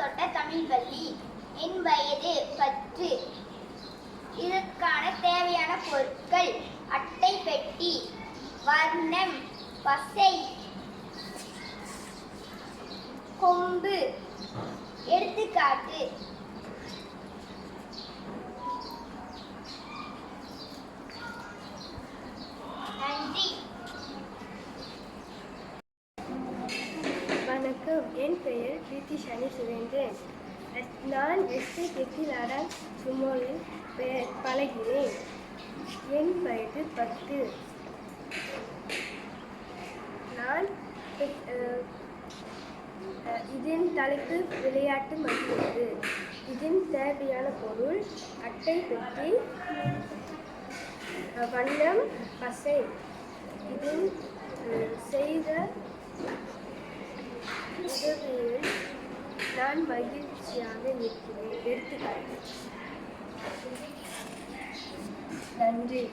தொட்ட தமிழ் பள்ளி. என் வயது 10. இதற்கான தேவையான பொருட்கள்: அட்டை பெட்டி, வர்ணம், பசை, கொம்பு. எடுத்துக்காட்டு: நன்றி. வணக்கம், என் பெயர் பிரீத்தி சனி சுரேந்திரன். நான் எஸ்டி கெட்டிலாடன் சுமோலில் பழகிறேன். என் வயது 10. நான் இதன் தலைப்பு விளையாட்டு மகிழ்வு. இதன் தேவையான பொருள்: அட்டை பெட்டி, வண்ணம், பசை. இதன் செய்த உதவியில் நான் மகிழ்ச்சியாக இருக்கிறேன். எடுத்துக்காட்டு: நன்றி.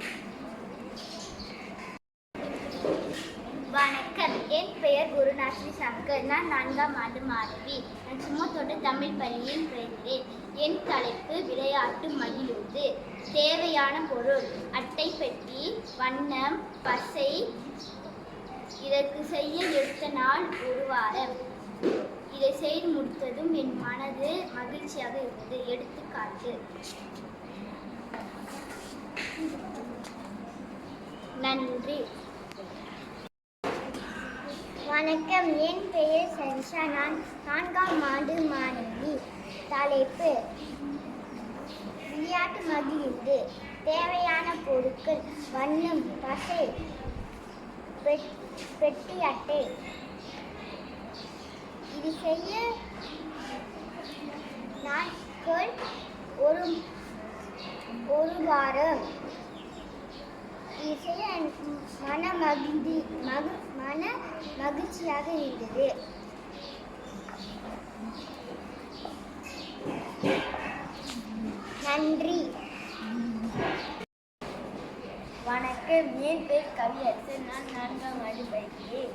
வணக்கம், என் பெயர் குருநாஸ்ரீ சங்கர். நான் 4ஆம் ஆண்டு மாணவி. நான் சுமத்தோட்ட தமிழ் பள்ளியில் பயின்றேன். என் தலைப்பு விளையாட்டு மகிழ்வு. தேவையான பொருள்: அட்டை பெட்டி, வண்ணம், பசை. இதற்கு செய்ய எடுத்த நாள் 1 வாரம். இதை செய்து முடித்ததும் என் மனது மகிழ்ச்சியாக இருந்தது. எடுத்துக்காட்டு: நன்றி. வணக்கம், என் பெயர் சன்ஷா. நான் 4ஆம் ஆண்டு மாணவி. தலைப்பு விளையாட்டு மகிழ்வு. தேவையான பொருட்கள்: வண்ணம், பசை, பெட்டி, அட்டை. இது செய்ய நாட்கள் 1 வாரம். இது செய்ய மன மகிழ்ச்சியாக இருந்தது. நன்றி. வணக்கம், என் பேர் கவியரசன். நான் 4ஆம் ஆண்டு படிக்கிறேன்.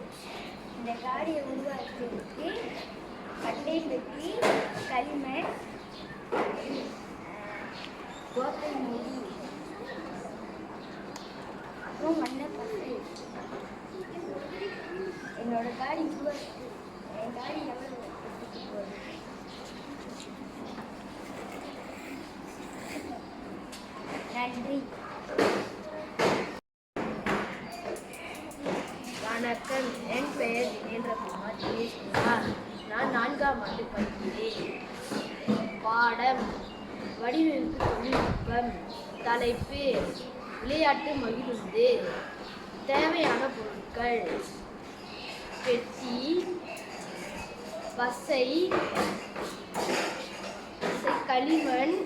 இந்த காரியை உருவாக்குவதற்கு அட்டை பெட்டி, களிமண், கோப்பை மூடி, அப்புறம் மண்ணை பசை. என்னோட காடி உருவாக்கு. என் காடி எவ்வளோ நன்றி. வணக்கம், என் பெயர் தினேந்திரகுமார் தினேஷ்குமார். நான் 4ஆம் ஆண்டு படிக்கிறேன். பாடம் வடிவமைப்பு தொழில்நுட்பம். தலைப்பு விளையாட்டு மகிழ்வு. தேவையான பொருட்கள்: பெட்டி, பசை, களிமண்,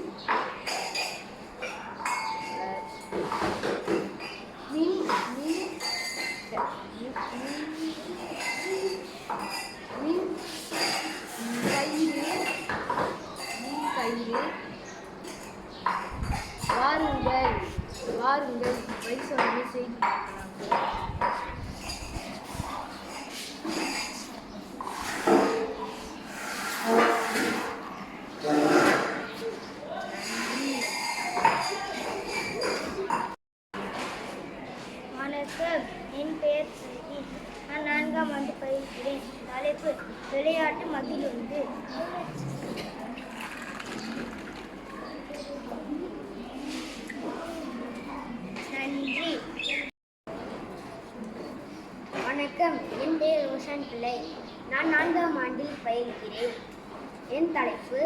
கயிறு. வாருங்கள் பரிசோதனை செய்து பார்க்கலாம். வணக்கம், என் பெயர் சரி. நான் 4ஆம் ஆண்டு பயிர்கிறேன். தலைப்பு விளையாட்டு மகிழ்வு. நன்றி. வணக்கம், என் பெயர் ரோஷன் பிள்ளை. நான் 4ஆம் ஆண்டில் பயிர்கிறேன். என் தலைப்பு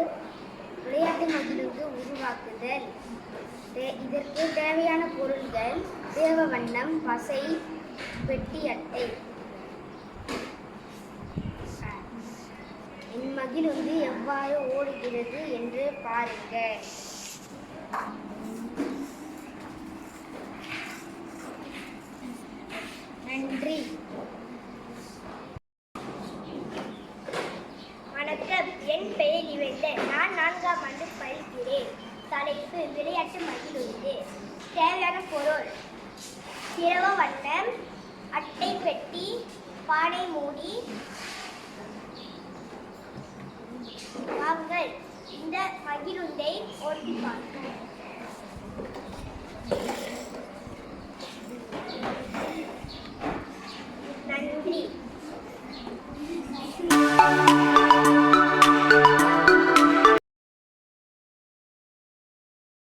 விளையாட்டு மகிழ்வு உருவாக்குதல். இதற்கு தேவையான பொருட்கள்: தேவ வண்ணம், பசை, பெட்டி, அட்டை. என் மகிழ்வு எவ்வாறு ஓடுகிறது என்று பாருங்கள். நன்றி. வணக்கம், என் பெயர் நிவேந்தன். நான் 4ஆம் ஆண்டு பயிர்கிறேன். தலைப்பு விளையாட்டு மகிழ்வு. தேவையான பொருள்: திரவ வண்ணம், அட்டை பெட்டி, பானை மூடி, மகிழுந்தை ஓட்டி பார்ப்போம். நன்றி.